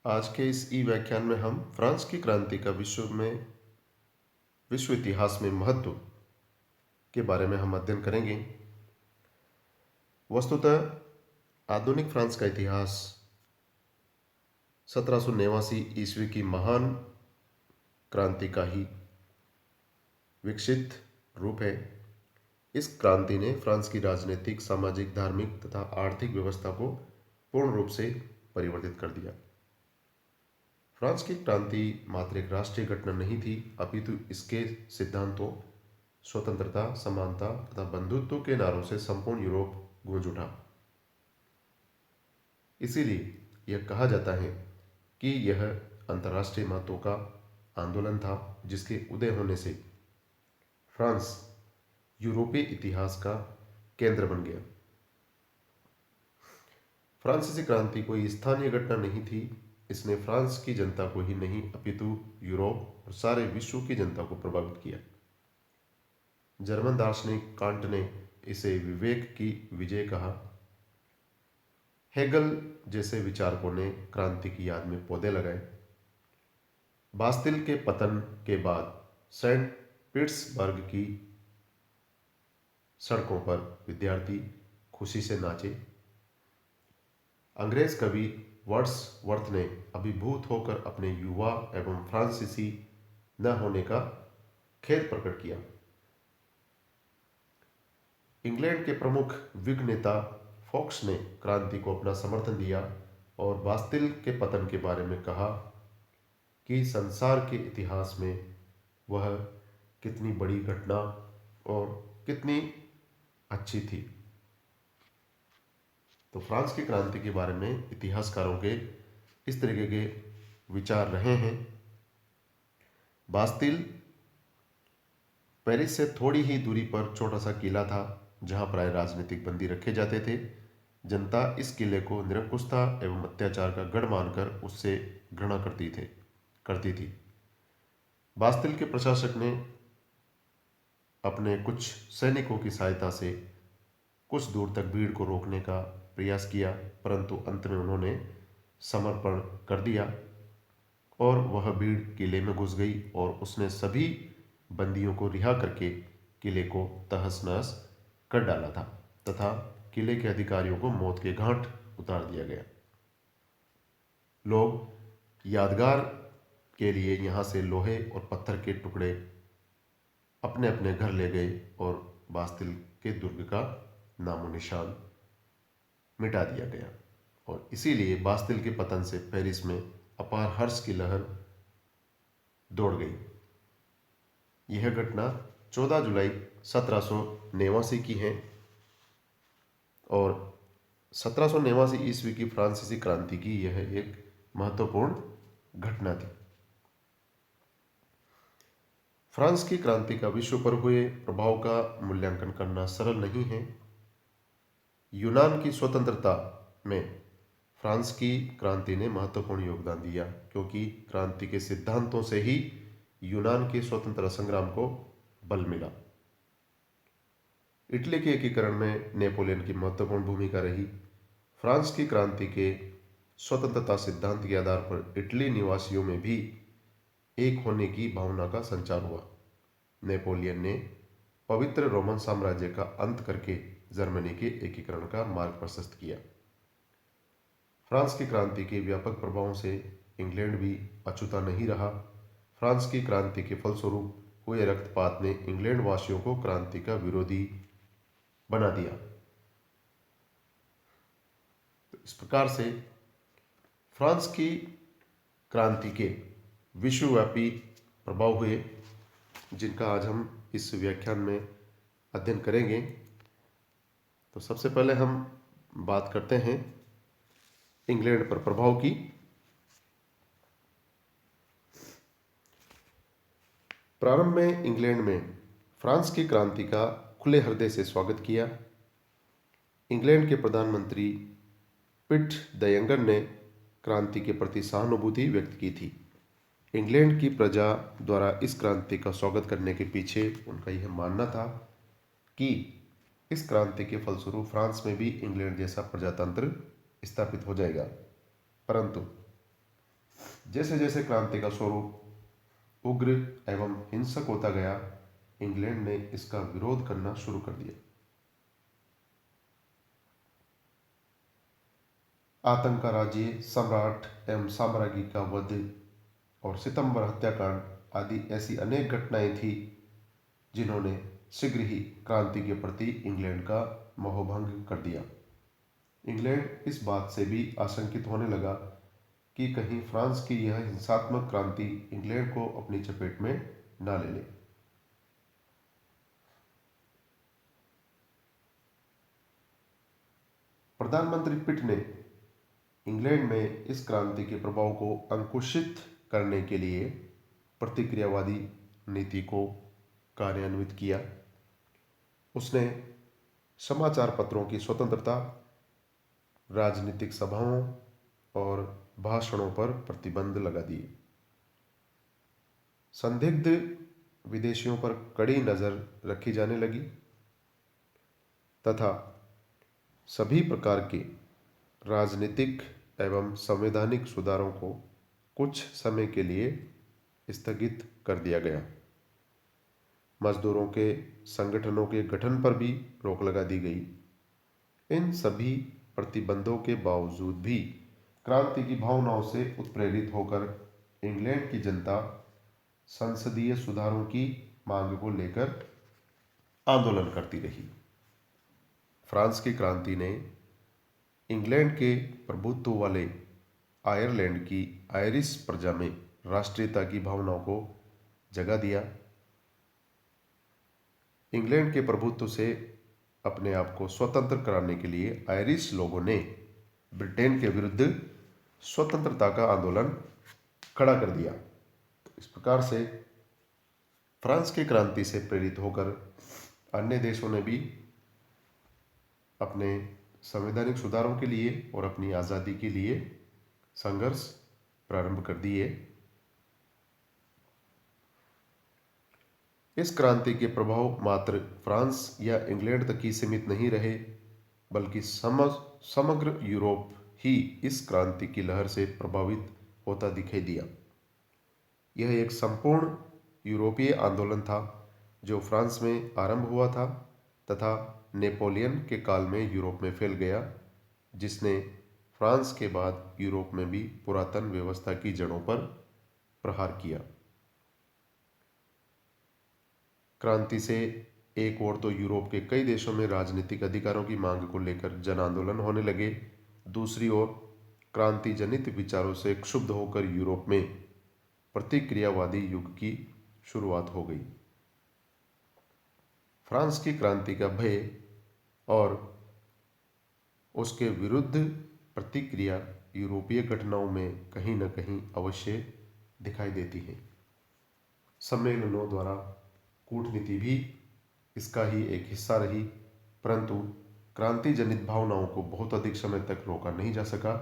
आज के इस ई व्याख्यान में हम फ्रांस की क्रांति का विश्व इतिहास में महत्व के बारे में हम अध्ययन करेंगे। वस्तुतः आधुनिक फ्रांस का इतिहास 1789 ईस्वी की महान क्रांति का ही विकसित रूप है। इस क्रांति ने फ्रांस की राजनीतिक, सामाजिक, धार्मिक तथा आर्थिक व्यवस्था को पूर्ण रूप से परिवर्तित कर दिया। फ्रांस की क्रांति मात्र एक राष्ट्रीय घटना नहीं थी, अपितु इसके सिद्धांतों, स्वतंत्रता, समानता तथा बंधुत्व के नारों से संपूर्ण यूरोप गूंज उठा। इसीलिए यह कहा जाता है कि यह अंतर्राष्ट्रीय महत्व का आंदोलन था, जिसके उदय होने से फ्रांस यूरोपीय इतिहास का केंद्र बन गया। फ्रांसीसी क्रांति कोई स्थानीय घटना नहीं थी। इसने फ्रांस की जनता को ही नहीं, अपितु यूरोप और सारे विश्व की जनता को प्रभावित किया। जर्मन दार्शनिक कांट ने इसे विवेक की विजय कहा। हेगल जैसे विचारकों ने क्रांति की याद में पौधे लगाए। बास्तिल के पतन के बाद सेंट पीटर्सबर्ग की सड़कों पर विद्यार्थी खुशी से नाचे। अंग्रेज कवि वर्ड्सवर्थ ने अभिभूत होकर अपने युवा एवं फ्रांसीसी न होने का खेद प्रकट किया। इंग्लैंड के प्रमुख whig नेता फॉक्स ने क्रांति को अपना समर्थन दिया और बास्तिल के पतन के बारे में कहा कि संसार के इतिहास में वह कितनी बड़ी घटना और कितनी अच्छी थी। तो फ्रांस की क्रांति के बारे में इतिहासकारों के इस तरीके के विचार रहे हैं। बास्तिल पेरिस से थोड़ी ही दूरी पर छोटा सा किला था, जहां प्राय राजनीतिक बंदी रखे जाते थे। जनता इस किले को निरंकुशता एवं अत्याचार का गढ़ मानकर उससे घृणा करती थी। बास्तिल के प्रशासक ने अपने कुछ सैनिकों की सहायता से कुछ दूर तक भीड़ को रोकने का प्रयास किया, परंतु अंत में उन्होंने समर्पण कर दिया और वह भीड़ किले में घुस गई और उसने सभी बंदियों को रिहा करके किले को तहस नहस कर डाला था तथा किले के अधिकारियों को मौत के घाट उतार दिया गया। लोग यादगार के लिए यहाँ से लोहे और पत्थर के टुकड़े अपने अपने घर ले गए और बास्तिल के दुर्ग का नामो निशान मिटा दिया गया और इसीलिए बास्तिल के पतन से पेरिस में अपार हर्ष की लहर दौड़ गई। यह घटना 14 जुलाई 1789 की है और 1789 ईस्वी की फ्रांसीसी क्रांति की यह एक महत्वपूर्ण घटना थी। फ्रांस की क्रांति का विश्व पर हुए प्रभाव का मूल्यांकन करना सरल नहीं है। यूनान की स्वतंत्रता में फ्रांस की क्रांति ने महत्वपूर्ण योगदान दिया, क्योंकि क्रांति के सिद्धांतों से ही यूनान के स्वतंत्रता संग्राम को बल मिला। इटली के एकीकरण में नेपोलियन की महत्वपूर्ण भूमिका रही। फ्रांस की क्रांति के स्वतंत्रता सिद्धांत के आधार पर इटली निवासियों में भी एक होने की भावना का संचार हुआ। नेपोलियन ने पवित्र रोमन साम्राज्य का अंत करके जर्मनी के एकीकरण का मार्ग प्रशस्त किया। फ्रांस की क्रांति के व्यापक प्रभावों से इंग्लैंड भी अछूता नहीं रहा। फ्रांस की क्रांति के फलस्वरूप हुए रक्तपात ने इंग्लैंड वासियों को क्रांति का विरोधी बना दिया। तो इस प्रकार से फ्रांस की क्रांति के विश्वव्यापी प्रभाव हुए, जिनका आज हम इस व्याख्यान में अध्ययन करेंगे। तो सबसे पहले हम बात करते हैं इंग्लैंड पर प्रभाव की। प्रारंभ में इंग्लैंड में फ्रांस की क्रांति का खुले हृदय से स्वागत किया। इंग्लैंड के प्रधानमंत्री पिट द यंगर ने क्रांति के प्रति सहानुभूति व्यक्त की थी। इंग्लैंड की प्रजा द्वारा इस क्रांति का स्वागत करने के पीछे उनका यह मानना था कि इस क्रांति के फलस्वरूप फ्रांस में भी इंग्लैंड जैसा प्रजातंत्र स्थापित हो जाएगा। परंतु जैसे जैसे क्रांति का स्वरूप उग्र एवं हिंसक होता गया, इंग्लैंड ने इसका विरोध करना शुरू कर दिया। आतंक का राज्य, सम्राट एवं साम्राज्ञी का वध और सितंबर हत्याकांड आदि ऐसी अनेक घटनाएं थी जिन्होंने शीघ्र ही क्रांति के प्रति इंग्लैंड का मोहभंग कर दिया। इंग्लैंड इस बात से भी आशंकित होने लगा कि कहीं फ्रांस की यह हिंसात्मक क्रांति इंग्लैंड को अपनी चपेट में ना ले ले। प्रधानमंत्री पिट ने इंग्लैंड में इस क्रांति के प्रभाव को अंकुशित करने के लिए प्रतिक्रियावादी नीति को कार्यान्वित किया। उसने समाचार पत्रों की स्वतंत्रता, राजनीतिक सभाओं और भाषणों पर प्रतिबंध लगा दिए। संदिग्ध विदेशियों पर कड़ी नजर रखी जाने लगी तथा सभी प्रकार के राजनीतिक एवं संवैधानिक सुधारों को कुछ समय के लिए स्थगित कर दिया गया। मजदूरों के संगठनों के गठन पर भी रोक लगा दी गई। इन सभी प्रतिबंधों के बावजूद भी क्रांति की भावनाओं से उत्प्रेरित होकर इंग्लैंड की जनता संसदीय सुधारों की मांग को लेकर आंदोलन करती रही। फ्रांस की क्रांति ने इंग्लैंड के प्रभुत्व वाले आयरलैंड की आयरिश प्रजा में राष्ट्रीयता की भावनाओं को जगा दिया। इंग्लैंड के प्रभुत्व से अपने आप को स्वतंत्र कराने के लिए आयरिश लोगों ने ब्रिटेन के विरुद्ध स्वतंत्रता का आंदोलन खड़ा कर दिया। तो इस प्रकार से फ्रांस की क्रांति से प्रेरित होकर अन्य देशों ने भी अपने संवैधानिक सुधारों के लिए और अपनी आज़ादी के लिए संघर्ष प्रारंभ कर दिए। इस क्रांति के प्रभाव मात्र फ्रांस या इंग्लैंड तक ही सीमित नहीं रहे, बल्कि समग्र यूरोप ही इस क्रांति की लहर से प्रभावित होता दिखाई दिया। यह एक संपूर्ण यूरोपीय आंदोलन था जो फ्रांस में आरंभ हुआ था तथा नेपोलियन के काल में यूरोप में फैल गया, जिसने फ्रांस के बाद यूरोप में भी पुरातन व्यवस्था की जड़ों पर प्रहार किया। क्रांति से एक ओर तो यूरोप के कई देशों में राजनीतिक अधिकारों की मांग को लेकर जन आंदोलन होने लगे, दूसरी ओर क्रांति जनित विचारों से क्षुब्ध होकर यूरोप में प्रतिक्रियावादी युग की शुरुआत हो गई। फ्रांस की क्रांति का भय और उसके विरुद्ध प्रतिक्रिया यूरोपीय घटनाओं में कहीं न कहीं अवश्य दिखाई देती है। सम्मेलनों द्वारा कूटनीति भी इसका ही एक हिस्सा रही, परंतु क्रांति जनित भावनाओं को बहुत अधिक समय तक रोका नहीं जा सका।